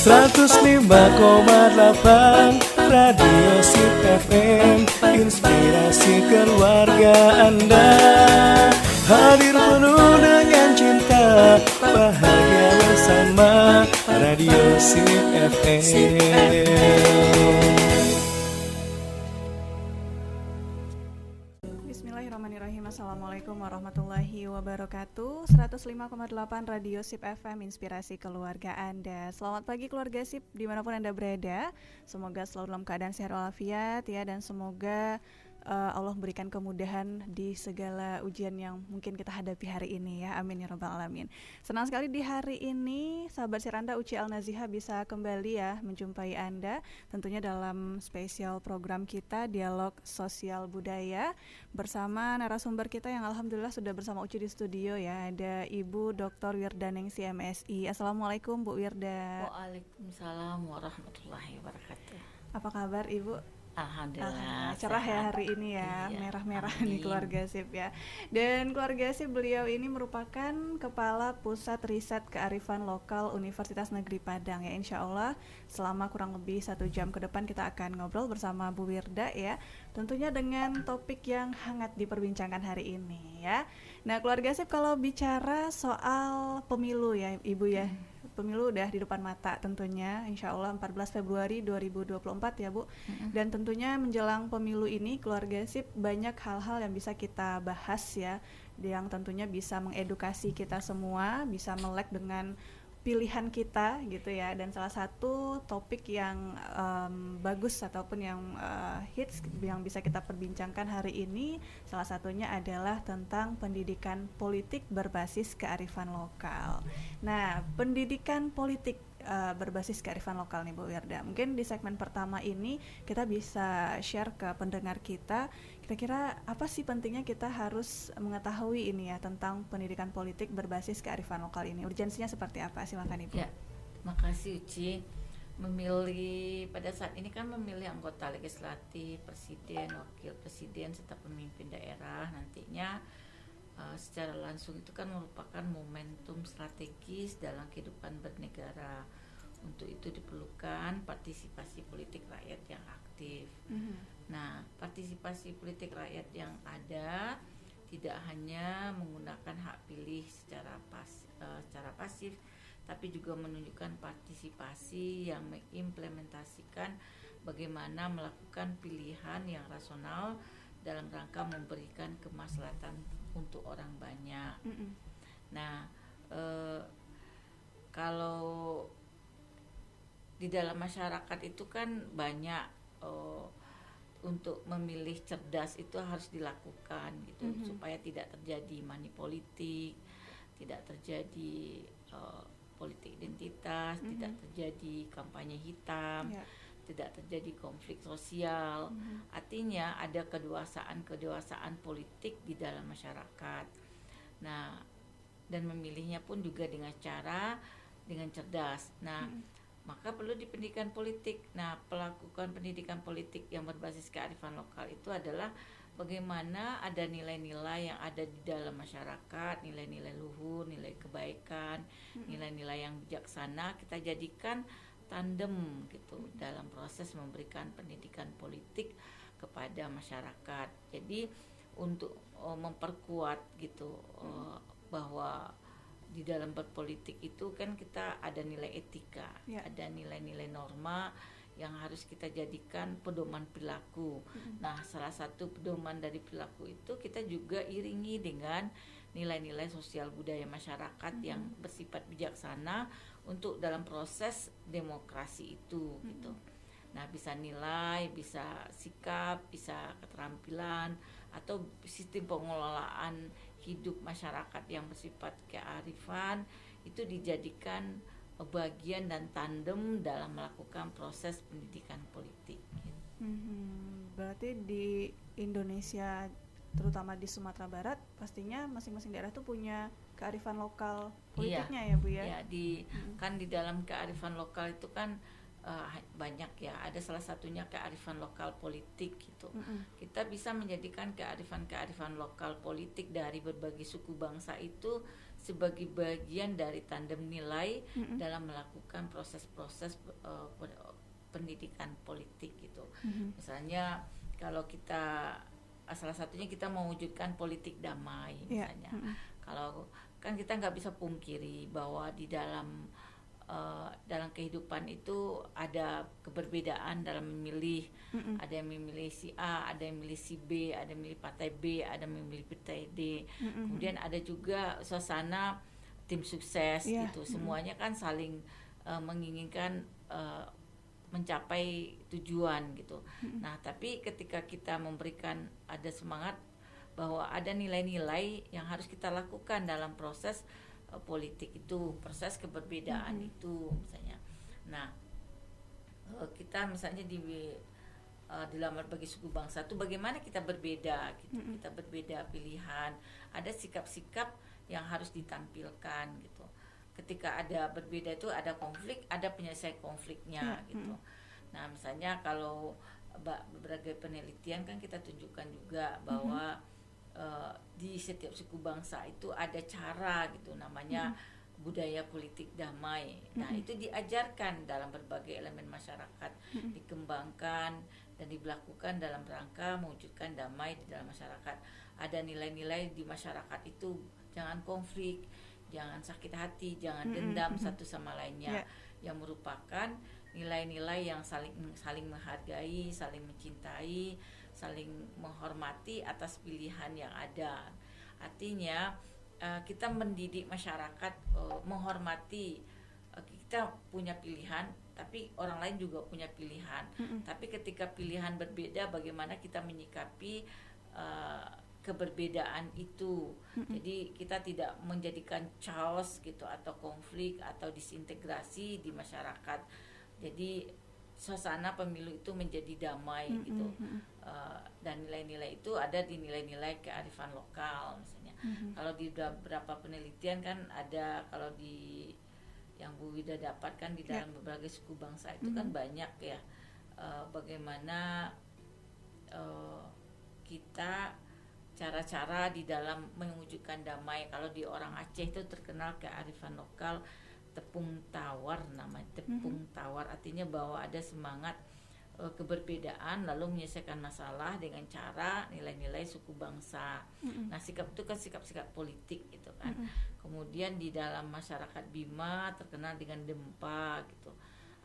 105,8 Radio Sip FM, inspirasi keluarga Anda. Hadir penuh dengan cinta, bahagia bersama Radio Sip FM. Bismillahirrahmanirrahim. Assalamualaikum warahmatullahi wabarakatuh. 105,8 Radio Sip FM, inspirasi keluarga Anda. Selamat pagi keluarga Sip dimanapun Anda berada. Semoga selalu dalam keadaan sehat walafiat ya, dan semoga Allah memberikan kemudahan di segala ujian yang mungkin kita hadapi hari ini ya. Amin ya rabbal alamin. Senang sekali di hari ini sahabat Siranda Uci Al-Naziha bisa kembali ya menjumpai Anda, tentunya dalam spesial program kita Dialog Sosial Budaya bersama narasumber kita yang alhamdulillah sudah bersama Uci di studio ya. Ada Ibu Dr. Wirdaningsi MSI. Assalamualaikum Bu Wirda. Waalaikumsalam warahmatullahi wabarakatuh. Apa kabar Ibu? Alhamdulillah cerah sehat. ya hari ini ya, Iya, merah-merah amin. nih keluarga Sip ya. Dan keluarga Sip, beliau ini merupakan Kepala Pusat Riset Kearifan Lokal Universitas Negeri Padang ya. Insya Allah selama kurang lebih 1 jam ke depan kita akan ngobrol bersama Bu Wirda ya, tentunya dengan topik yang hangat diperbincangkan hari ini ya. Nah keluarga Sip, kalau bicara soal pemilu ya Ibu ya, pemilu udah di depan mata tentunya, insya Allah 14 Februari 2024 ya Bu. Dan tentunya menjelang pemilu ini keluarga Sip banyak hal-hal yang bisa kita bahas ya, yang tentunya bisa mengedukasi kita semua, bisa melek dengan pilihan kita gitu ya. Dan salah satu topik yang bagus ataupun yang hits yang bisa kita perbincangkan hari ini, salah satunya adalah tentang pendidikan politik berbasis kearifan lokal. Nah, pendidikan politik berbasis kearifan lokal nih Bu Wirda. Mungkin di segmen pertama ini kita bisa share ke pendengar kita, kira-kira apa sih pentingnya kita harus mengetahui ini ya tentang pendidikan politik berbasis kearifan lokal ini. Urgensinya seperti apa? Silakan Ibu. Ya, makasih Uci. Memilih pada saat ini kan memilih anggota legislatif, presiden, wakil presiden serta pemimpin daerah nantinya secara langsung itu kan merupakan momentum strategis dalam kehidupan bernegara. Untuk itu diperlukan partisipasi politik rakyat yang aktif. Nah, partisipasi politik rakyat yang ada tidak hanya menggunakan hak pilih secara pasif, tapi juga menunjukkan partisipasi yang mengimplementasikan bagaimana melakukan pilihan yang rasional dalam rangka memberikan kemaslahatan untuk orang banyak. Nah, kalau di dalam masyarakat itu kan banyak untuk memilih cerdas itu harus dilakukan gitu, supaya tidak terjadi money politik, tidak terjadi politik identitas, tidak terjadi kampanye hitam, tidak terjadi konflik sosial. Artinya ada kedewasaan politik di dalam masyarakat. Nah, dan memilihnya pun juga dengan cerdas. Nah, maka perlu di pendidikan politik. Nah, pelakukan pendidikan politik yang berbasis kearifan lokal itu adalah bagaimana ada nilai-nilai yang ada di dalam masyarakat, nilai-nilai luhur, nilai kebaikan, nilai-nilai yang bijaksana kita jadikan tandem gitu dalam proses memberikan pendidikan politik kepada masyarakat. Jadi untuk memperkuat gitu bahwa di dalam berpolitik itu kan kita ada nilai etika, ada nilai-nilai norma yang harus kita jadikan pedoman perilaku. Nah, salah satu pedoman dari perilaku itu kita juga iringi dengan nilai-nilai sosial budaya masyarakat yang bersifat bijaksana untuk dalam proses demokrasi itu gitu. Nah, bisa nilai, bisa sikap, bisa keterampilan atau sistem pengelolaan hidup masyarakat yang bersifat kearifan itu dijadikan bagian dan tandem dalam melakukan proses pendidikan politik gitu. Berarti di Indonesia, terutama di Sumatera Barat, pastinya masing-masing daerah tuh punya kearifan lokal politiknya ya Bu ya? Ya, kan di dalam kearifan lokal itu kan banyak ya, ada salah satunya kearifan lokal politik gitu. Kita bisa menjadikan kearifan lokal politik dari berbagai suku bangsa itu sebagai bagian dari tandem nilai dalam melakukan proses-proses pendidikan politik gitu. Misalnya kalau kita salah satunya kita mewujudkan politik damai misalnya. Kalau kan kita nggak bisa pungkiri bahwa di dalam kehidupan itu ada keberbedaan dalam memilih. Ada yang memilih si A, ada yang memilih si B, ada yang memilih partai B, ada yang memilih partai D. Kemudian ada juga suasana tim sukses gitu. Semuanya kan saling menginginkan mencapai tujuan gitu. Nah, tapi ketika kita memberikan ada semangat bahwa ada nilai-nilai yang harus kita lakukan dalam proses politik itu, proses keberbedaan itu misalnya. Nah, kita misalnya di lamar bagi suku bangsa itu bagaimana kita berbeda gitu. Kita berbeda pilihan, ada sikap-sikap yang harus ditampilkan gitu. Ketika ada berbeda itu ada konflik, ada penyelesaian konfliknya gitu. Nah, misalnya kalau berbagai penelitian kan kita tunjukkan juga bahwa di setiap suku bangsa itu ada cara gitu, namanya budaya politik damai. Nah, itu diajarkan dalam berbagai elemen masyarakat, dikembangkan dan dilakukan dalam rangka mewujudkan damai di dalam masyarakat. Ada nilai-nilai di masyarakat itu, jangan konflik, jangan sakit hati, jangan dendam satu sama lainnya, yang merupakan nilai-nilai yang saling menghargai, saling mencintai, saling menghormati atas pilihan yang ada. Artinya kita mendidik masyarakat menghormati kita punya pilihan, tapi orang lain juga punya pilihan. Tapi ketika pilihan berbeda, bagaimana kita menyikapi keberbedaan itu. Jadi kita tidak menjadikan chaos gitu atau konflik atau disintegrasi di masyarakat. Jadi suasana pemilu itu menjadi damai gitu. Dan nilai-nilai itu ada di nilai-nilai kearifan lokal misalnya. Kalau di beberapa penelitian kan ada, kalau di yang Bu Wida dapatkan di dalam berbagai suku bangsa itu kan banyak ya, bagaimana kita cara-cara di dalam mewujudkan damai. Kalau di orang Aceh itu terkenal kearifan lokal tepung tawar, namanya tepung tawar, artinya bahwa ada semangat keberbedaan lalu menyelesaikan masalah dengan cara nilai-nilai suku bangsa. Nah, sikap itu kan sikap-sikap politik gitu kan. Kemudian di dalam masyarakat Bima terkenal dengan Dempa gitu.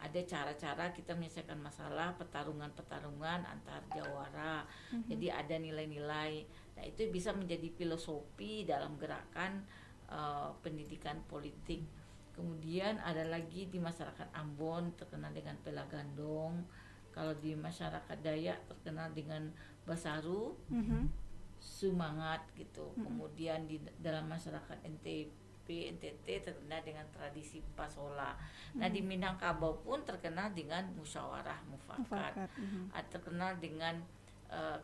Ada cara-cara kita menyelesaikan masalah, pertarungan-pertarungan antar jawara. Jadi ada nilai-nilai. Nah, itu bisa menjadi filosofi dalam gerakan pendidikan politik. Kemudian ada lagi di masyarakat Ambon terkenal dengan Pelagandong. Kalau di masyarakat Dayak terkenal dengan Basaru, semangat gitu. Kemudian di dalam masyarakat NTT terkenal dengan tradisi Pasola. Nah, di Minangkabau pun terkenal dengan musyawarah mufakat. Terkenal dengan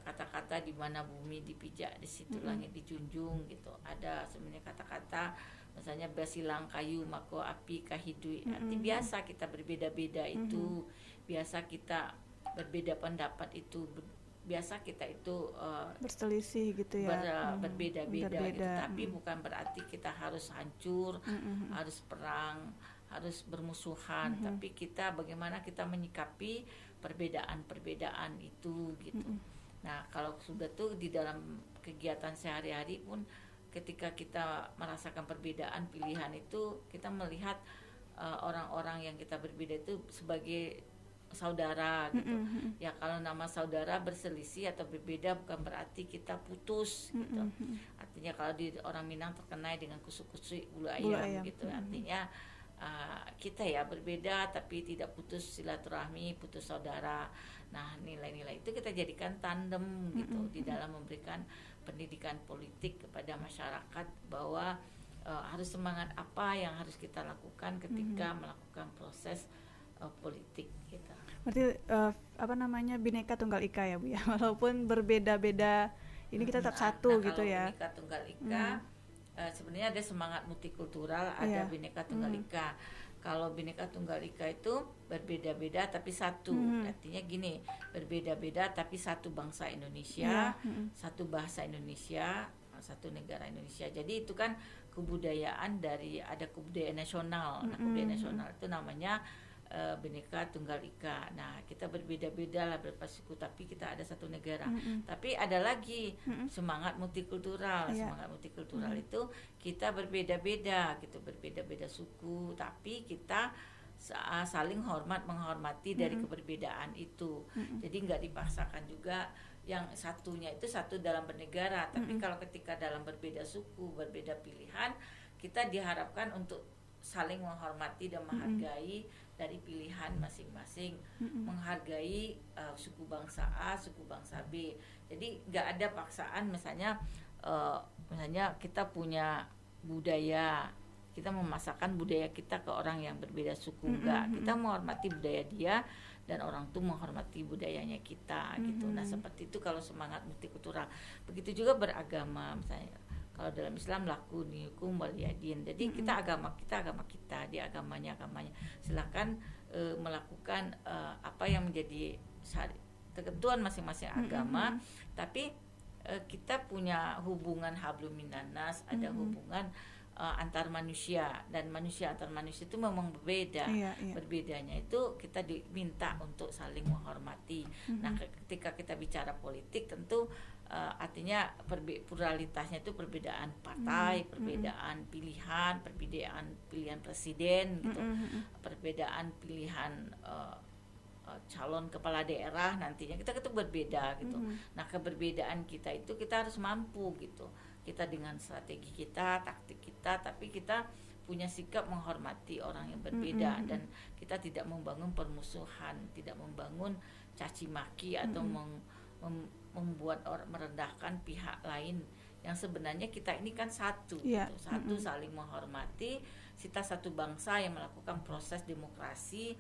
kata-kata di mana bumi dipijak, di situ langit dijunjung gitu. Ada sebenarnya kata-kata misalnya basilang kayu mako api kahidui. Arti biasa kita berbeda-beda itu, biasa kita berbeda pendapat itu, biasa kita itu berselisih gitu ya, berbeda-beda gitu. Tapi bukan berarti kita harus hancur, harus perang, harus bermusuhan. Tapi kita bagaimana kita menyikapi perbedaan-perbedaan itu gitu. Nah, kalau sudah tuh di dalam kegiatan sehari-hari pun ketika kita merasakan perbedaan pilihan itu, kita melihat orang-orang yang kita berbeda itu sebagai saudara gitu. Ya, kalau nama saudara berselisih atau berbeda bukan berarti kita putus gitu. Artinya kalau di orang Minang terkenal dengan kusuk-kusuk bulu ayam gitu. Artinya kita ya berbeda tapi tidak putus silaturahmi, putus saudara. Nah, nilai-nilai itu kita jadikan tandem gitu di dalam memberikan pendidikan politik kepada masyarakat bahwa harus semangat apa yang harus kita lakukan ketika melakukan proses politik gitu. Berarti Bhinneka Tunggal Ika ya Bu ya, walaupun berbeda-beda ini kita tetap satu gitu ya. Bhinneka Tunggal Ika sebenarnya ada semangat multikultural, ada Bhinneka Tunggal Ika. Kalau Bhinneka Tunggal Ika itu berbeda-beda tapi satu. Artinya gini, berbeda-beda tapi satu bangsa Indonesia, satu bahasa Indonesia, satu negara Indonesia. Jadi itu kan kebudayaan dari ada kebudayaan nasional. Nah, kebudayaan nasional itu namanya Bhinneka Tunggal Ika. Nah, kita berbeda-beda lah beberapa suku, tapi kita ada satu negara. Tapi ada lagi semangat multikultural. Semangat multikultural itu kita berbeda-beda gitu, berbeda-beda suku, tapi kita saling menghormati dari keberbedaan itu. Jadi nggak dipaksakan juga yang satunya itu satu dalam bernegara, tapi kalau ketika dalam berbeda suku, berbeda pilihan, kita diharapkan untuk saling menghormati dan menghargai dari pilihan masing-masing, menghargai suku bangsa A, suku bangsa B. Jadi nggak ada paksaan, misalnya kita punya budaya, kita memasakkan budaya kita ke orang yang berbeda suku, enggak. Kita menghormati budaya dia dan orang tuh menghormati budayanya kita gitu. Nah, seperti itu kalau semangat multikultural. Begitu juga beragama, misalnya kalau dalam Islam laku hukum waliyadin. Jadi kita agama kita, dia agamanya. Silakan melakukan apa yang menjadi ketentuan masing-masing agama, tapi kita punya hubungan hablum minannas, ada hubungan antar manusia, dan manusia antar manusia itu memang berbeda. Berbedanya itu kita diminta untuk saling menghormati. Nah, ketika kita bicara politik tentu artinya pluralitasnya itu perbedaan partai, perbedaan pilihan, perbedaan pilihan presiden gitu, perbedaan pilihan calon kepala daerah nantinya kita itu berbeda gitu. Nah, keberbedaan kita itu kita harus mampu gitu. Kita dengan strategi kita, taktik kita, tapi kita punya sikap menghormati orang yang berbeda, dan kita tidak membangun permusuhan, tidak membangun caci maki atau membuat orang merendahkan pihak lain yang sebenarnya kita ini kan satu, gitu. Satu saling menghormati, kita satu bangsa yang melakukan proses demokrasi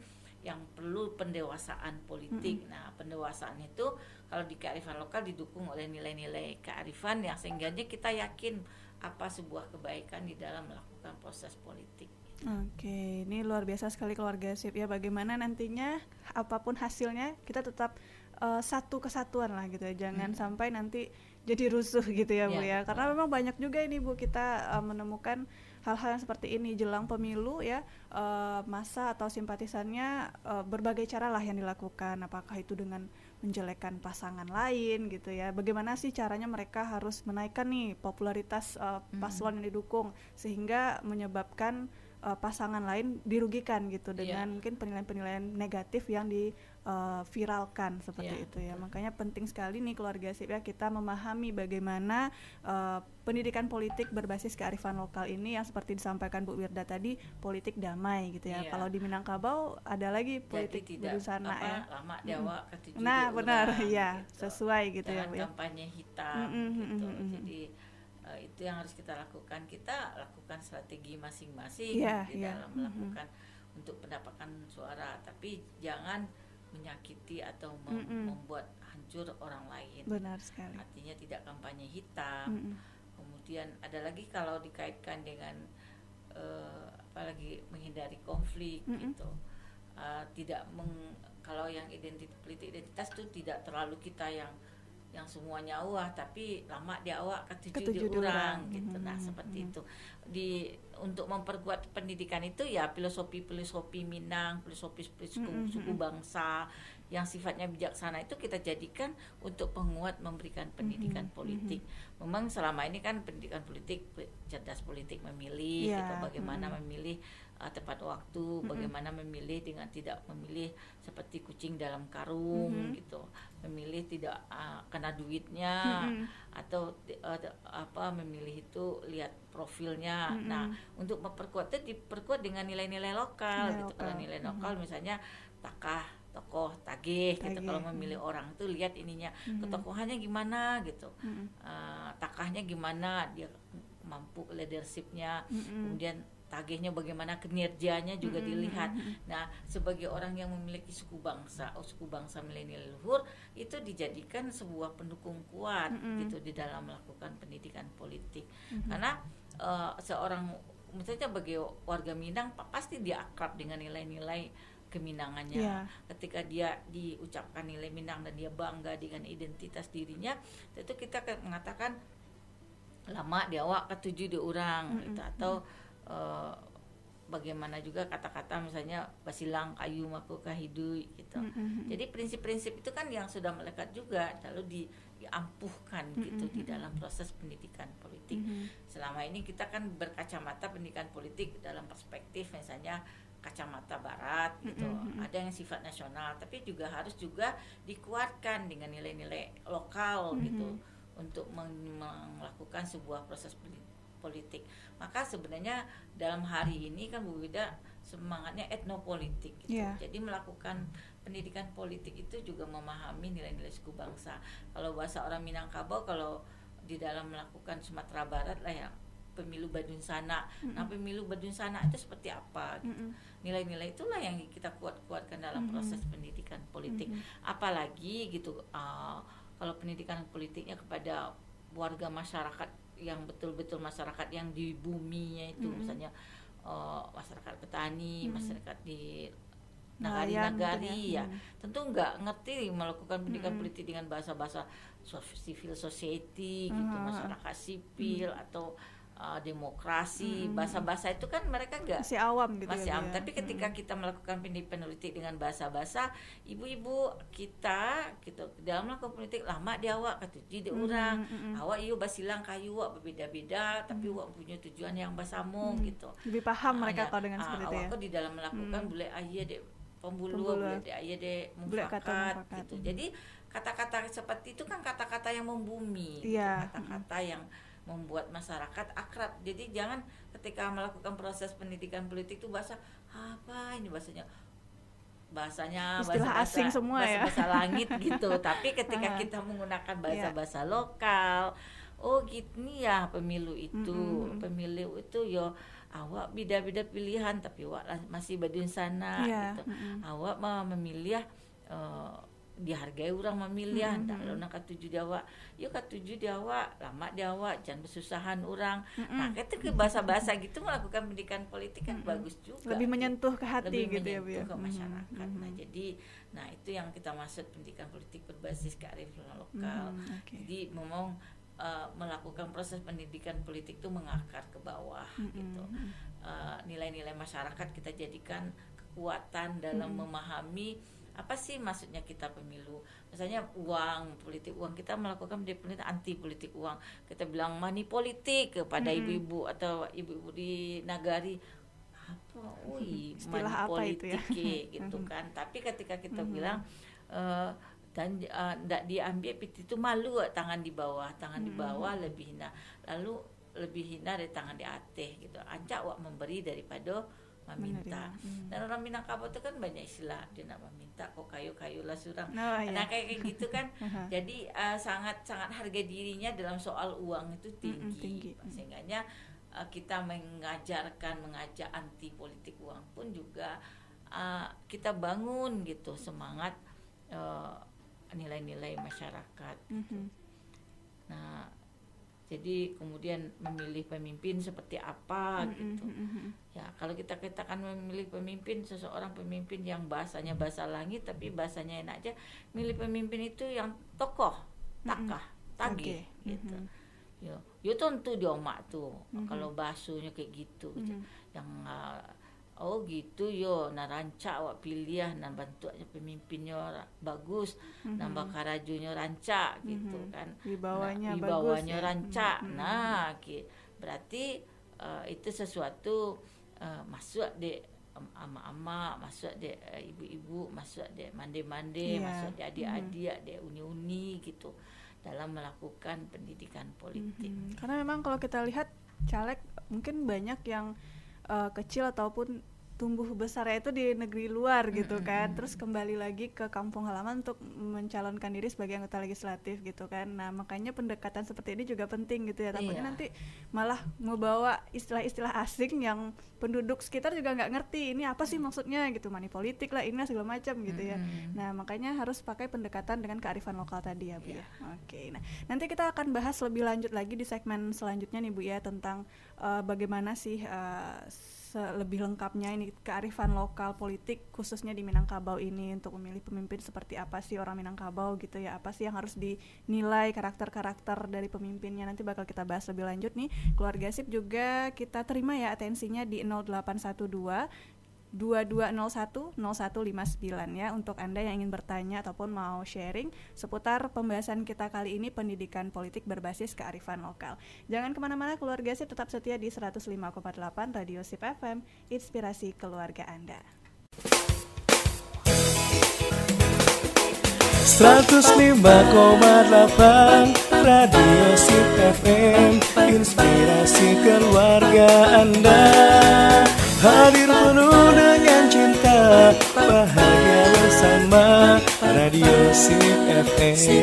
yang perlu pendewasaan politik. Nah, pendewasaan itu kalau di kearifan lokal didukung oleh nilai-nilai kearifan yang sehingga kita yakin apa sebuah kebaikan di dalam melakukan proses politik. Oke, ini luar biasa sekali keluarga SIP ya. Bagaimana nantinya apapun hasilnya kita tetap satu kesatuan lah gitu ya. Jangan sampai nanti jadi rusuh gitu ya Bu ya. Karena memang banyak juga ini Bu kita menemukan hal-hal yang seperti ini jelang pemilu ya, masa atau simpatisannya berbagai cara lah yang dilakukan. Apakah itu dengan menjelekkan pasangan lain gitu ya. Bagaimana sih caranya mereka harus menaikkan nih popularitas paslon yang didukung sehingga menyebabkan pasangan lain dirugikan gitu dengan mungkin penilaian-penilaian negatif yang diviralkan seperti itu ya. Makanya penting sekali nih keluarga SIP ya kita memahami bagaimana pendidikan politik berbasis kearifan lokal ini yang seperti disampaikan Bu Wirda tadi, politik damai gitu ya. Kalau di Minangkabau ada lagi politik busana ya. Lama Jawa ketujuh. Nah, benar ya, gitu. Sesuai gitu ya Bu ya. Kampanye hitam gitu. Jadi itu yang harus kita lakukan. Kita lakukan strategi masing-masing di dalam melakukan untuk pendapatan suara, tapi jangan menyakiti atau membuat hancur orang lain. Benar sekali. Artinya tidak kampanye hitam. Kemudian ada lagi kalau dikaitkan dengan apalagi menghindari konflik gitu. Kalau yang politik identitas itu tidak terlalu kita yang semuanya awah, tapi lama dia awak ketujuh orang gitu. Nah, seperti itu. Untuk memperkuat pendidikan itu ya filosofi Minang, filosofi suku bangsa yang sifatnya bijaksana itu kita jadikan untuk penguat memberikan pendidikan politik. Memang selama ini kan pendidikan politik, cerdas politik memilih gitu, bagaimana memilih tepat waktu, bagaimana memilih dengan tidak memilih seperti kucing dalam karung gitu, memilih tidak kena duitnya atau memilih itu lihat profilnya. Nah, untuk memperkuat itu diperkuat dengan nilai-nilai lokal gitu. Kalau nilai lokal misalnya tokoh tagih gitu. Kalau memilih orang tuh lihat ininya, ketokohannya gimana gitu, takahnya gimana, dia mampu leadershipnya, kemudian tagihnya bagaimana, kinerjanya juga dilihat. Nah, sebagai orang yang memiliki suku bangsa milenial luhur itu dijadikan sebuah pendukung kuat gitu di dalam melakukan pendidikan politik. Karena seorang misalnya bagi warga Minang pasti dia akrab dengan nilai-nilai keminangannya. Ketika dia diucapkan nilai Minang dan dia bangga dengan identitas dirinya, itu kita mengatakan lama di awak ketujuh di orang gitu. Atau bagaimana juga kata-kata misalnya basilang kayu maku kahidui gitu. Jadi prinsip-prinsip itu kan yang sudah melekat juga lalu diampuhkan gitu di dalam proses pendidikan politik. Selama ini kita kan berkacamata pendidikan politik dalam perspektif misalnya kacamata barat gitu. Ada yang sifat nasional tapi juga harus juga dikuatkan dengan nilai-nilai lokal gitu untuk melakukan sebuah proses politik. Maka sebenarnya dalam hari ini kan Bu Wida semangatnya etnopolitik gitu. Jadi melakukan pendidikan politik itu juga memahami nilai-nilai suku bangsa. Kalau bahasa orang Minangkabau, kalau di dalam melakukan Sumatera Barat lah ya pemilu Badunsana. Nah, pemilu Badunsana itu seperti apa gitu. Nilai-nilai itulah yang kita kuat-kuatkan dalam proses pendidikan politik. Apalagi gitu kalau pendidikan politiknya kepada warga masyarakat yang betul-betul masyarakat yang di buminya itu misalnya masyarakat petani, masyarakat di nagari-nagari ya. Tentu nggak ngerti melakukan pendidikan politik dengan bahasa-bahasa civil society gitu, masyarakat sipil atau demokrasi, bahasa-bahasa itu kan mereka nggak masih awam gitu masih ya, awam. Tapi ketika kita melakukan pendidikan politik dengan bahasa-bahasa ibu-ibu kita gitu dalam melakukan politik lama di awak katuji di orang awak iyo basilang kayu awak berbeda-beda tapi awak punya tujuan yang bersama gitu. Lebih paham mereka kalau dengan seperti itu ya. Awak di dalam melakukan boleh ayah dek pembuluh, boleh dek ayah dek mufakat gitu. Jadi kata-kata seperti itu kan kata-kata yang membumi, kata-kata yang membuat masyarakat akrab. Jadi jangan ketika melakukan proses pendidikan politik itu bahasa apa ini bahasanya istilah bahasa asing semua ya. Bahasa langit gitu. Tapi ketika kita menggunakan bahasa-bahasa lokal, oh gitu nih ya pemilu itu. Pemilu itu yo awak beda-beda pilihan tapi awak masih Badunsana gitu. Awak mau memilih dihargai orang memilih kalau nak katuju di awak yuk katuju di awak lama di awak jangan bersusahan orang nah ketika bahasa-bahasa gitu melakukan pendidikan politik kan bagus juga lebih menyentuh ke hati lebih gitu menyentuh ya ke masyarakat. Nah jadi itu yang kita maksud pendidikan politik berbasis kearifan lokal. Jadi memang melakukan proses pendidikan politik itu mengakar ke bawah gitu. Nilai-nilai masyarakat kita jadikan kekuatan dalam memahami apa sih maksudnya kita pemilu. Misalnya uang, politik uang, kita melakukan politik anti politik uang. Kita bilang money politik kepada ibu-ibu atau ibu-ibu di nagari apa, istilah money apa politik itu ya? gitu kan. Tapi ketika kita bilang dan tidak diambil itu malu tangan di bawah lebih hina. Lalu lebih hina dari tangan di atas gitu. Ancak wak memberi daripada meminta. Dan orang Minangkabau itu kan banyak istilah dia nak meminta kok kayu-kayu lah surang. Nah kayak gitu kan. Jadi sangat harga dirinya dalam soal uang itu tinggi. Sehingganya kita mengajak anti politik uang pun juga kita bangun gitu semangat nilai-nilai masyarakat. Gitu. Nah jadi kemudian memilih pemimpin seperti apa gitu. Ya kalau kita akan memilih pemimpin, seseorang pemimpin yang bahasanya bahasa langit tapi bahasanya enak aja, milih pemimpin itu yang tokoh, tagih gitu. Yo tentu dia mak tuh kalau bahasanya kayak gitu. Yang gitu yo naranca awak pilih nan bantu aja pemimpinnya bagus nambah karajunya ranca gitu kan wibawanya ranca berarti itu sesuatu masuk dek ama-ama masuk dek ibu-ibu masuk dek mande-mande masuk dek adik-adik dek uni-uni gitu dalam melakukan pendidikan politik. Karena memang kalau kita lihat caleg mungkin banyak yang kecil ataupun tumbuh besarnya itu di negeri luar gitu kan, terus kembali lagi ke kampung halaman untuk mencalonkan diri sebagai anggota legislatif gitu kan. Nah makanya pendekatan seperti ini juga penting gitu ya, takutnya nanti malah membawa istilah-istilah asing yang penduduk sekitar juga nggak ngerti ini apa sih maksudnya gitu, money politik lah ini segala macam gitu ya. Nah makanya harus pakai pendekatan dengan kearifan lokal tadi ya Bu ya. Oke, nah nanti kita akan bahas lebih lanjut lagi di segmen selanjutnya nih Bu ya tentang bagaimana sih lebih lengkapnya ini kearifan lokal politik khususnya di Minangkabau ini untuk memilih pemimpin seperti apa sih orang Minangkabau gitu ya, apa sih yang harus dinilai karakter-karakter dari pemimpinnya, nanti bakal kita bahas lebih lanjut nih. Keluarga Sip juga kita terima ya atensinya di 0812 2201 0159 ya untuk Anda yang ingin bertanya ataupun mau sharing seputar pembahasan kita kali ini, pendidikan politik berbasis kearifan lokal. Jangan kemana-mana, keluarga Sip tetap setia di 105,8 Radio Sip FM, inspirasi keluarga Anda. 105,8 Radio Sip FM, inspirasi keluarga Anda. Hadir penuh dengan cinta, bahagia bersama Radio Sip FM.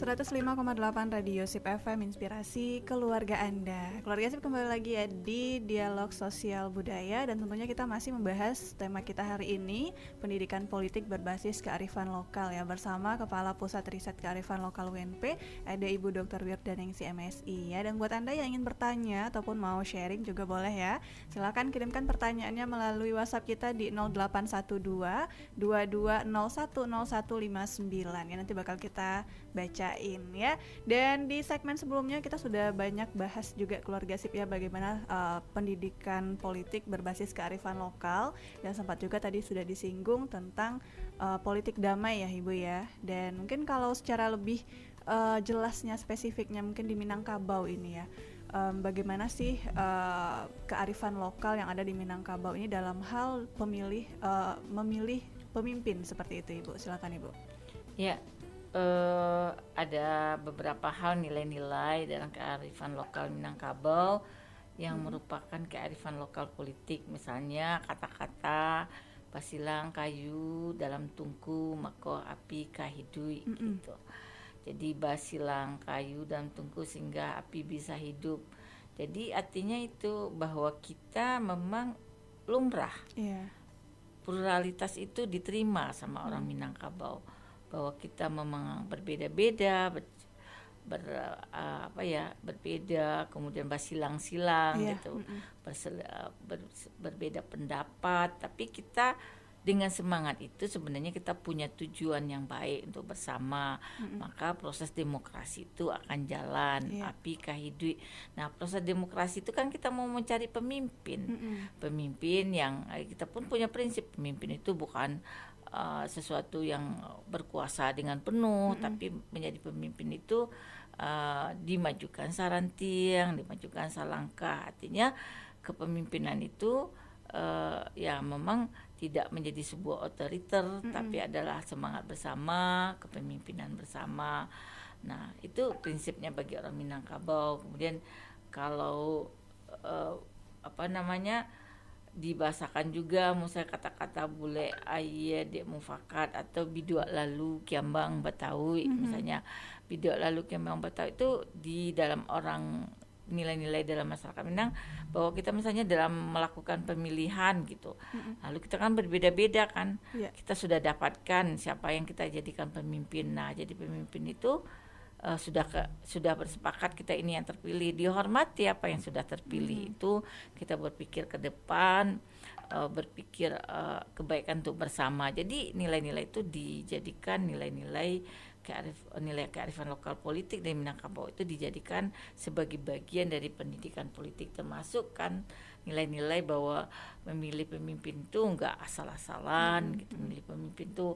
105,8 Radio Sip FM, inspirasi keluarga Anda. Keluarga Sip kembali lagi ya di Dialog Sosial Budaya, dan tentunya kita masih membahas tema kita hari ini, pendidikan politik berbasis kearifan lokal ya, bersama Kepala Pusat Riset Kearifan Lokal UNP, ada Ibu Dr. Wirdaningsi MSI ya. Dan buat Anda yang ingin bertanya ataupun mau sharing juga boleh ya. Silakan kirimkan pertanyaannya melalui WhatsApp kita di 0812 2201 0159 ya, nanti bakal kita bacain ya. Dan di segmen sebelumnya kita sudah banyak bahas juga keluarga Sip ya, bagaimana pendidikan politik berbasis kearifan lokal, dan sempat juga tadi sudah disinggung tentang politik damai ya Ibu ya. Dan mungkin kalau secara lebih jelasnya spesifiknya mungkin di Minangkabau ini ya, bagaimana sih kearifan lokal yang ada di Minangkabau ini dalam hal memilih pemimpin seperti itu Ibu. Silakan Ibu. Ya, ada beberapa hal nilai-nilai dalam kearifan lokal Minangkabau yang merupakan kearifan lokal politik. Misalnya kata-kata basilang kayu dalam tungku mako api kahidui gitu. Jadi basilang kayu dalam tungku sehingga api bisa hidup. Jadi artinya itu bahwa kita memang lumrah. Pluralitas itu diterima sama orang Minangkabau, bahwa kita memang berbeda-beda, berbeda, kemudian bersilang-silang gitu, berbeda pendapat, tapi kita dengan semangat itu sebenarnya kita punya tujuan yang baik untuk bersama, maka proses demokrasi itu akan jalan, api kahidui. Nah, proses demokrasi itu kan kita mau mencari pemimpin, pemimpin yang kita pun punya prinsip, pemimpin itu bukan sesuatu yang berkuasa dengan penuh, tapi menjadi pemimpin itu dimajukan sarantiang, dimajukan salangkah. Artinya kepemimpinan itu ya memang tidak menjadi sebuah otoriter, tapi adalah semangat bersama, kepemimpinan bersama. Nah, itu prinsipnya bagi orang Minangkabau. Kemudian kalau dibahasakan juga misalnya kata-kata bule ayah dek mufakat atau bidua lalu kiambang batawi, misalnya bidua lalu kiambang batawi itu di dalam orang nilai-nilai dalam masyarakat Minang, bahwa kita misalnya dalam melakukan pemilihan gitu, lalu kita kan berbeda-beda kan, kita sudah dapatkan siapa yang kita jadikan pemimpin. Nah, jadi pemimpin itu sudah bersepakat kita ini yang terpilih, dihormati apa yang sudah terpilih, itu kita berpikir ke depan, berpikir kebaikan untuk bersama. Jadi nilai-nilai itu dijadikan nilai kearifan lokal politik dari Minangkabau, itu dijadikan sebagai bagian dari pendidikan politik, termasuk kan nilai-nilai bahwa memilih pemimpin itu enggak asal-asalan gitu, memilih pemimpin itu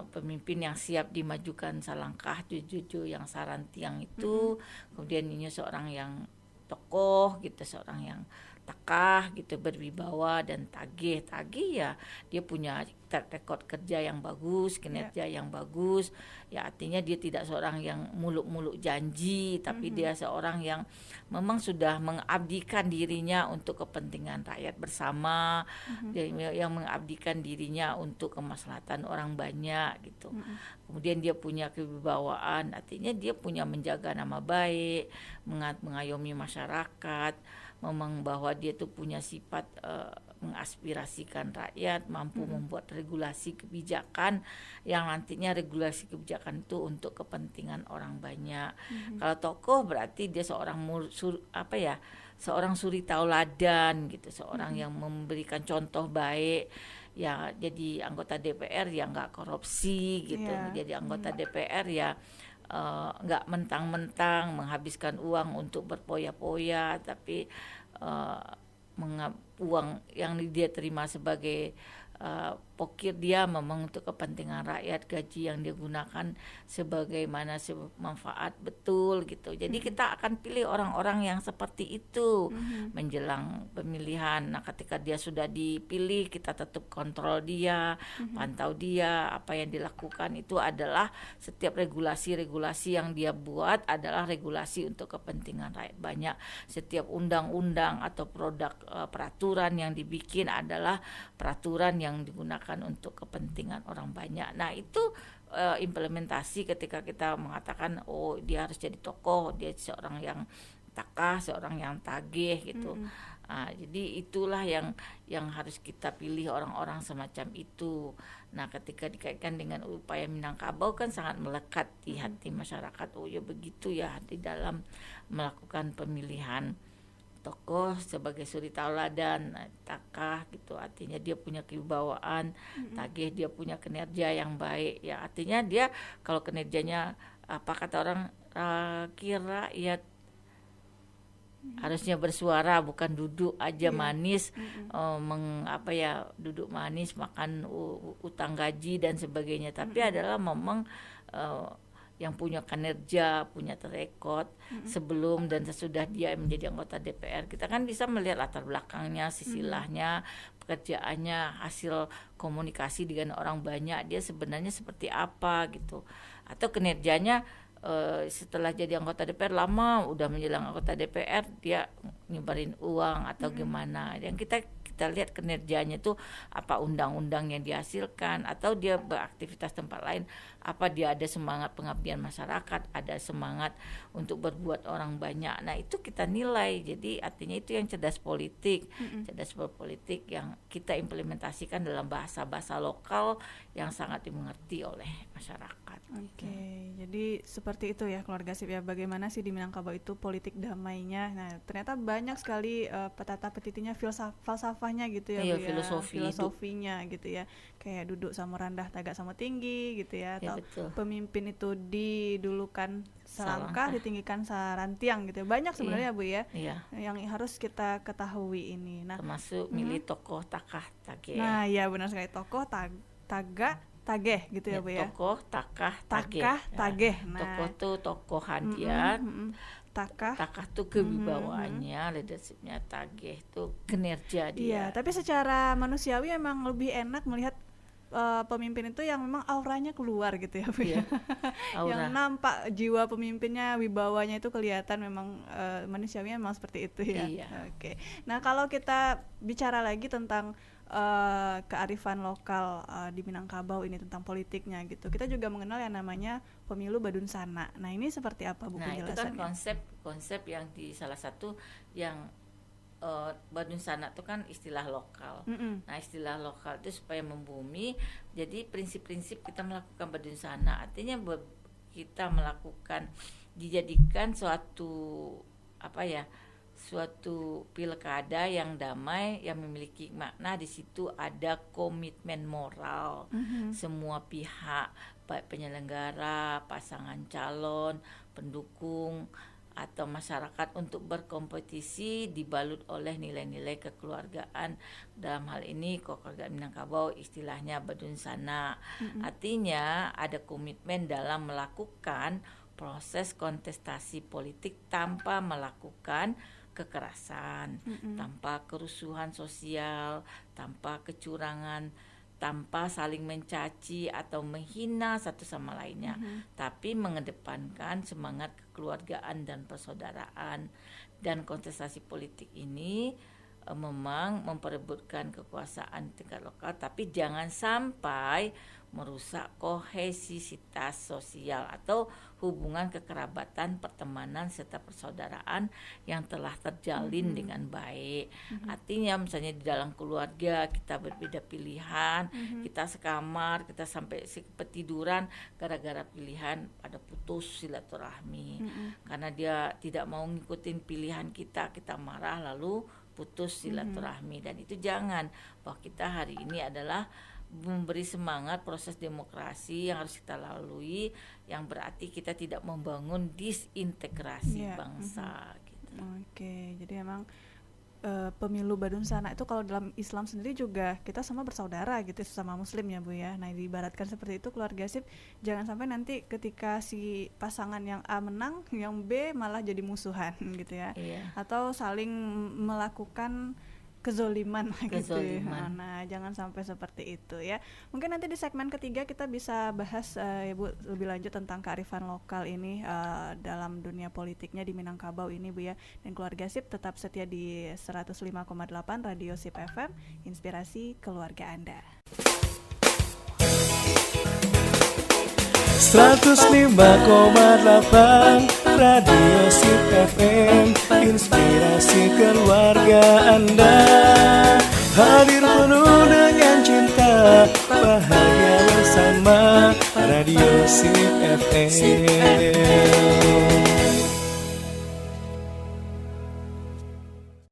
pemimpin yang siap dimajukan salangkah cucu yang sarantiang itu, kemudian ini seorang yang tokoh gitu, seorang yang takah gitu, berwibawa dan tagih ya, dia punya track record kerja yang bagus, kinerja yang bagus ya, artinya dia tidak seorang yang muluk-muluk janji, tapi dia seorang yang memang sudah mengabdikan dirinya untuk kepentingan rakyat bersama, dia yang mengabdikan dirinya untuk kemaslahatan orang banyak gitu. Kemudian dia punya kewibawaan, artinya dia punya menjaga nama baik, mengayomi masyarakat, memang bahwa dia tuh punya sifat mengaspirasikan rakyat, mampu membuat regulasi kebijakan yang nantinya regulasi kebijakan itu untuk kepentingan orang banyak. Kalau tokoh berarti dia seorang seorang suri tauladan gitu, seorang yang memberikan contoh baik. Ya jadi anggota DPR ya nggak korupsi gitu, jadi anggota DPR ya nggak mentang-mentang menghabiskan uang untuk berpoya-poya, tapi uang yang dia terima sebagai pokir dia memang untuk kepentingan rakyat, gaji yang dia gunakan sebagaimana manfaat betul gitu. Jadi kita akan pilih orang-orang yang seperti itu menjelang pemilihan. Nah ketika dia sudah dipilih, kita tetap kontrol dia, pantau dia, apa yang dilakukan itu adalah setiap regulasi-regulasi yang dia buat adalah regulasi untuk kepentingan rakyat banyak. Setiap undang-undang atau produk peraturan yang dibikin adalah peraturan yang digunakan untuk kepentingan orang banyak. Nah itu implementasi ketika kita mengatakan oh dia harus jadi tokoh, dia seorang yang takah, seorang yang tagih gitu. Jadi itulah yang harus kita pilih, orang-orang semacam itu. Nah ketika dikaitkan dengan upaya Minangkabau kan sangat melekat di hati masyarakat. Oh ya begitu ya di dalam melakukan pemilihan tokoh sebagai suri tauladan, takah gitu, artinya dia punya kewibawaan, tagih, dia punya kinerja yang baik ya, artinya dia kalau kinerjanya apa kata orang kira ya harusnya bersuara, bukan duduk aja manis, duduk manis makan utang gaji dan sebagainya, tapi adalah memang yang punya kinerja, punya rekod sebelum dan sesudah dia menjadi anggota DPR. Kita kan bisa melihat latar belakangnya, sisilahnya, pekerjaannya, hasil komunikasi dengan orang banyak, dia sebenarnya seperti apa gitu. Atau kinerjanya setelah jadi anggota DPR lama, udah menjelang anggota DPR dia nyebarin uang atau gimana. Yang kita lihat kinerjanya itu apa undang-undang yang dihasilkan, atau dia beraktivitas tempat lain, apa dia ada semangat pengabdian masyarakat, ada semangat untuk berbuat orang banyak. Nah itu kita nilai. Jadi artinya itu yang cerdas politik, cerdas berpolitik yang kita implementasikan dalam bahasa-bahasa lokal yang sangat dimengerti oleh masyarakat. Oke, jadi seperti itu ya keluarga SIP ya, bagaimana sih di Minangkabau itu politik damainya. Nah ternyata banyak sekali petata petitinya, falsafahnya gitu ya, Bu, ya, filosofinya gitu ya, kayak duduk sama rendah, tagak sama tinggi gitu ya, atau pemimpin itu didulukan selangkah, ditinggikan sarantiang gitu ya. Banyak sebenarnya Bu ya, yang harus kita ketahui ini. Nah termasuk milih tokoh takah tagih. Nah ya benar sekali, tokoh tagak tageh gitu ya Bu ya. Tokoh takah tageh. Nah, tokoh tuh tokohan dia. Takah tuh kewibawaannya, leadershipnya, tageh tuh kinerja dia. Iya, tapi secara manusiawi emang lebih enak melihat pemimpin itu yang memang auranya keluar gitu ya Bu ya. Yang nampak jiwa pemimpinnya, wibawanya itu kelihatan, memang manusiawinya memang seperti itu ya. Oke. Nah kalau kita bicara lagi tentang kearifan lokal di Minangkabau ini, tentang politiknya gitu, kita juga mengenal yang namanya pemilu Badunsana. Nah ini seperti apa Bu penjelasannya? Itu kan konsep yang di salah satu yang Badunsana itu kan istilah lokal. Nah istilah lokal itu supaya membumi. Jadi prinsip-prinsip kita melakukan Badunsana artinya kita melakukan, dijadikan suatu pilkada yang damai, yang memiliki makna. Di situ ada komitmen moral semua pihak, baik penyelenggara, pasangan calon, pendukung atau masyarakat, untuk berkompetisi dibalut oleh nilai-nilai kekeluargaan. Dalam hal ini kekeluargaan Minangkabau istilahnya Badunsana. Artinya ada komitmen dalam melakukan proses kontestasi politik tanpa melakukan kekerasan, tanpa kerusuhan sosial, tanpa kecurangan, tanpa saling mencaci atau menghina satu sama lainnya, tapi mengedepankan semangat kekeluargaan dan persaudaraan. Dan kontestasi politik ini memang memperebutkan kekuasaan tingkat lokal, tapi jangan sampai merusak kohesivitas sosial atau hubungan kekerabatan, pertemanan serta persaudaraan yang telah terjalin dengan baik. Artinya misalnya di dalam keluarga kita berbeda pilihan, kita sekamar, kita sampai ketiduran gara-gara pilihan pada putus silaturahmi. Karena dia tidak mau ngikutin pilihan kita marah lalu putus silaturahmi. Dan itu jangan, bahwa kita hari ini adalah memberi semangat proses demokrasi yang harus kita lalui, yang berarti kita tidak membangun disintegrasi bangsa gitu. Oke, jadi emang pemilu Badun Sana itu kalau dalam Islam sendiri juga kita semua bersaudara gitu sama Muslim ya Bu ya. Nah diibaratkan seperti itu keluarga sip, jangan sampai nanti ketika si pasangan yang A menang, yang B malah jadi musuhan gitu ya. Atau saling melakukan kezoliman gitu. Nah, jangan sampai seperti itu ya. Mungkin nanti di segmen ketiga kita bisa bahas ya Bu lebih lanjut tentang kearifan lokal ini dalam dunia politiknya di Minangkabau ini Bu ya. Dan keluarga sip tetap setia di 105,8 Radio Sip FM, inspirasi keluarga Anda. 105,8 Radio Sip FM, inspirasi keluarga Anda. Hadir penuh dengan cinta, bahagia bersama Radio Sip FM.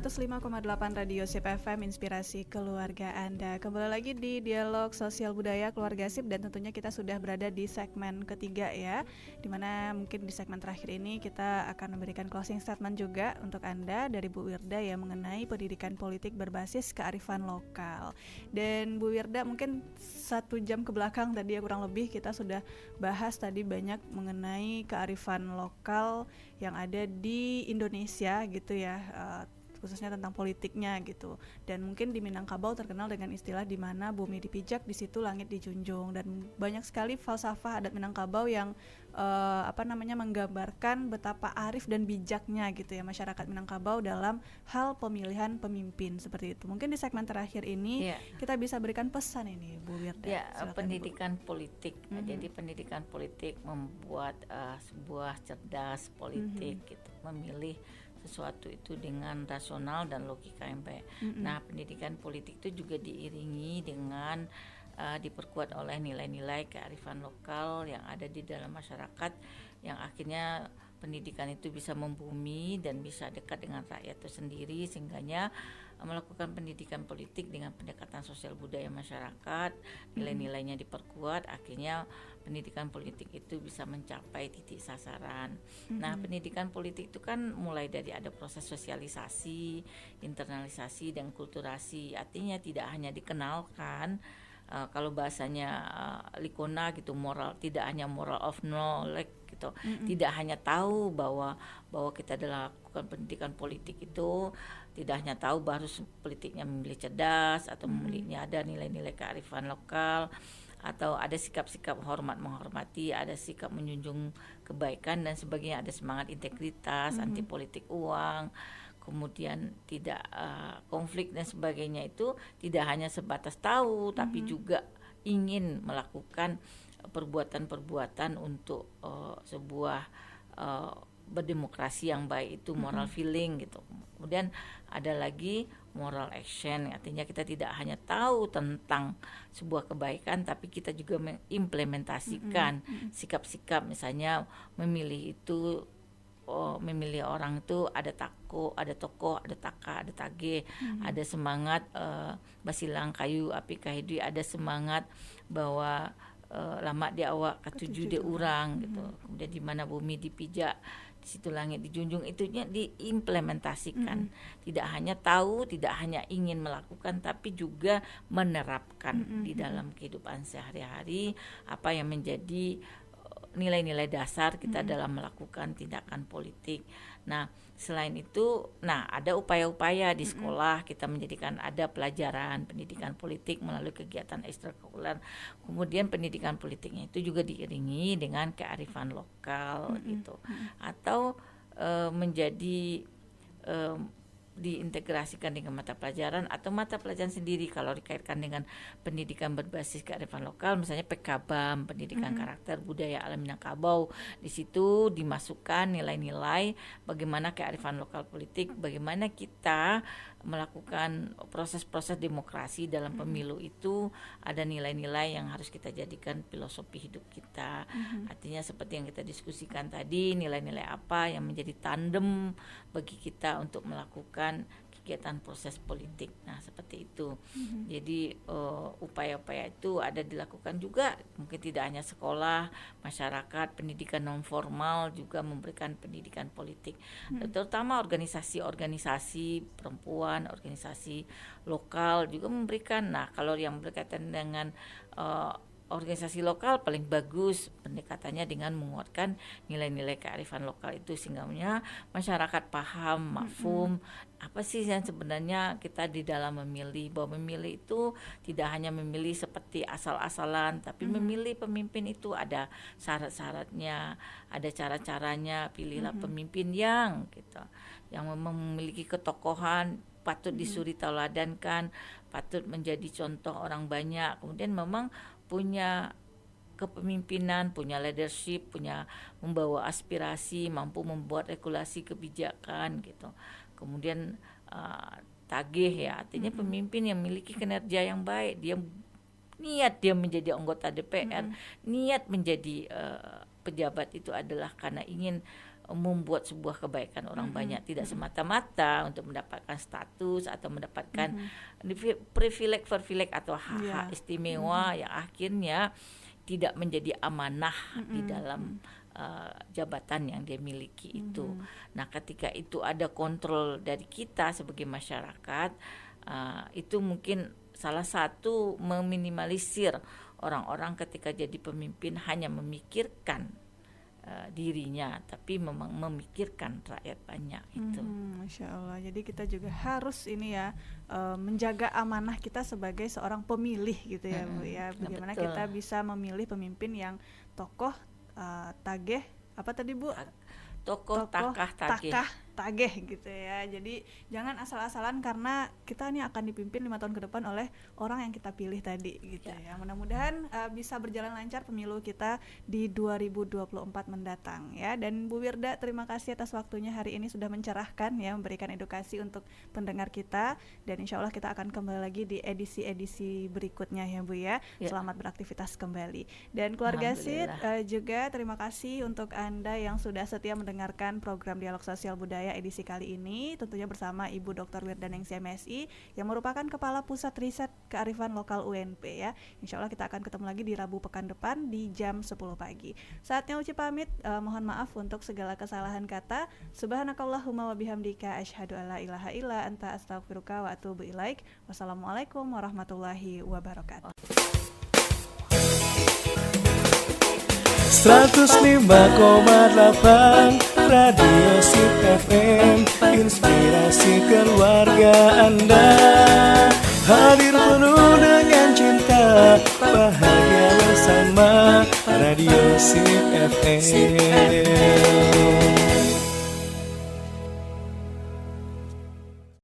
105,8 Radio Sip FM, inspirasi keluarga Anda. Kembali lagi di Dialog Sosial Budaya Keluarga Sip, dan tentunya kita sudah berada di segmen ketiga ya, dimana mungkin di segmen terakhir ini kita akan memberikan closing statement juga untuk Anda dari Bu Wirda ya, mengenai pendidikan politik berbasis kearifan lokal. Dan Bu Wirda, mungkin 1 jam ke belakang tadi ya kurang lebih kita sudah bahas tadi banyak mengenai kearifan lokal yang ada di Indonesia gitu ya, khususnya tentang politiknya gitu. Dan mungkin di Minangkabau terkenal dengan istilah di mana bumi dipijak, di situ langit dijunjung, dan banyak sekali falsafah adat Minangkabau yang menggambarkan betapa arif dan bijaknya gitu ya masyarakat Minangkabau dalam hal pemilihan pemimpin seperti itu. Mungkin di segmen terakhir ini kita bisa berikan pesan ini Bu Wirda. Pendidikan politik. Jadi pendidikan politik membuat sebuah cerdas politik gitu, memilih sesuatu itu dengan rasional dan logika yang baik. Nah, pendidikan politik itu juga diiringi dengan diperkuat oleh nilai-nilai kearifan lokal yang ada di dalam masyarakat, yang akhirnya pendidikan itu bisa membumi dan bisa dekat dengan rakyat itu sendiri, sehingganya melakukan pendidikan politik dengan pendekatan sosial budaya masyarakat, nilai-nilainya diperkuat, akhirnya pendidikan politik itu bisa mencapai titik sasaran. Nah, pendidikan politik itu kan mulai dari ada proses sosialisasi, internalisasi, dan kulturasi. Artinya tidak hanya dikenalkan, kalau bahasanya Likona gitu, moral, tidak hanya moral of knowledge gitu, tidak hanya tahu bahwa kita adalah lakukan pendidikan politik itu, tidak hanya tahu bahwa harus politiknya memilih cerdas atau memilihnya ada nilai-nilai kearifan lokal, atau ada sikap-sikap menghormati, ada sikap menjunjung kebaikan dan sebagainya, ada semangat integritas, anti politik uang, kemudian tidak konflik dan sebagainya. Itu tidak hanya sebatas tahu, tapi juga ingin melakukan perbuatan-perbuatan untuk sebuah berdemokrasi yang baik, itu moral feeling gitu. Kemudian ada lagi moral action, artinya kita tidak hanya tahu tentang sebuah kebaikan, tapi kita juga mengimplementasikan sikap-sikap, misalnya memilih itu, memilih orang itu ada tokoh, ada taka, ada tage, ada semangat basilang kayu api kahidui, ada semangat bahwa lama di awak ketujuh di urang gitu. Kemudian di mana bumi dipijak, di situ langit dijunjung, itunya diimplementasikan. Tidak hanya tahu, tidak hanya ingin melakukan, tapi juga menerapkan di dalam kehidupan sehari-hari apa yang menjadi nilai-nilai dasar kita dalam melakukan tindakan politik. Nah, selain itu, ada upaya-upaya di sekolah, kita menjadikan ada pelajaran pendidikan politik melalui kegiatan ekstrakurikuler. Kemudian pendidikan politiknya itu juga diiringi dengan kearifan lokal gitu. Atau menjadi diintegrasikan dengan mata pelajaran atau mata pelajaran sendiri kalau dikaitkan dengan pendidikan berbasis kearifan lokal, misalnya PKBAM, pendidikan karakter budaya alam Minangkabau. Di situ dimasukkan nilai-nilai bagaimana kearifan lokal politik, bagaimana kita melakukan proses-proses demokrasi dalam pemilu itu ada nilai-nilai yang harus kita jadikan filosofi hidup kita. Artinya seperti yang kita diskusikan tadi, nilai-nilai apa yang menjadi tandem bagi kita untuk melakukan kegiatan proses politik. Nah, seperti itu. Jadi upaya-upaya itu ada dilakukan juga, mungkin tidak hanya sekolah, masyarakat, pendidikan non formal juga memberikan pendidikan politik. Terutama organisasi-organisasi perempuan, organisasi lokal juga memberikan. Nah, kalau yang berkaitan dengan organisasi lokal paling bagus pendekatannya dengan menguatkan nilai-nilai kearifan lokal itu sehingga masyarakat paham, mafhum apa sih yang sebenarnya kita di dalam memilih, bahwa memilih itu tidak hanya memilih seperti asal-asalan, tapi memilih pemimpin itu ada syarat-syaratnya, ada cara-caranya. Pilihlah pemimpin yang gitu, yang memiliki ketokohan, patut disuri tauladankan, patut menjadi contoh orang banyak. Kemudian memang punya kepemimpinan, punya leadership, punya membawa aspirasi, mampu membuat regulasi kebijakan gitu. Kemudian tagih ya, artinya pemimpin yang memiliki kinerja yang baik, dia menjadi anggota DPR, niat menjadi pejabat itu adalah karena ingin membuat sebuah kebaikan orang banyak, tidak semata-mata untuk mendapatkan status atau mendapatkan privilege atau hak-hak istimewa yang akhirnya tidak menjadi amanah di dalam jabatan yang dia miliki itu. Nah, ketika itu ada kontrol dari kita sebagai masyarakat, itu mungkin salah satu meminimalisir orang-orang ketika jadi pemimpin hanya memikirkan dirinya, tapi memang memikirkan rakyat banyak itu. Masya Allah. Jadi kita juga harus ini ya menjaga amanah kita sebagai seorang pemilih gitu ya Bu ya. Bagaimana betul. kita bisa memilih pemimpin yang tokoh, tageh, apa tadi Bu? Tokoh, tageh. Tageh gitu ya. Jadi jangan asal-asalan karena kita ini akan dipimpin 5 tahun ke depan oleh orang yang kita pilih tadi gitu ya. Mudah-mudahan bisa berjalan lancar pemilu kita di 2024 mendatang ya. Dan Bu Wirda, terima kasih atas waktunya hari ini sudah mencerahkan ya, memberikan edukasi untuk pendengar kita, dan insya Allah kita akan kembali lagi di edisi-edisi berikutnya ya Bu ya. Selamat beraktivitas kembali. Dan keluarga SID juga terima kasih untuk Anda yang sudah setia mendengarkan program Dialog Sosial Budaya edisi kali ini, tentunya bersama Ibu Dr. Wirda Ningsih MSI yang merupakan Kepala Pusat Riset Kearifan Lokal UNP ya. Insya Allah kita akan ketemu lagi di Rabu pekan depan di jam 10 pagi. Saatnya Uci pamit, mohon maaf untuk segala kesalahan kata. Subhanakallahumma wa bihamdika asyhadu alla ilaha illa anta astaghfiruka wa atubu ilaik. Wassalamualaikum warahmatullahi wabarakatuh. 105,8 Radio Sip FM, inspirasi keluarga Anda. Hadir penuh dengan cinta, bahagia bersama Radio Sip FM.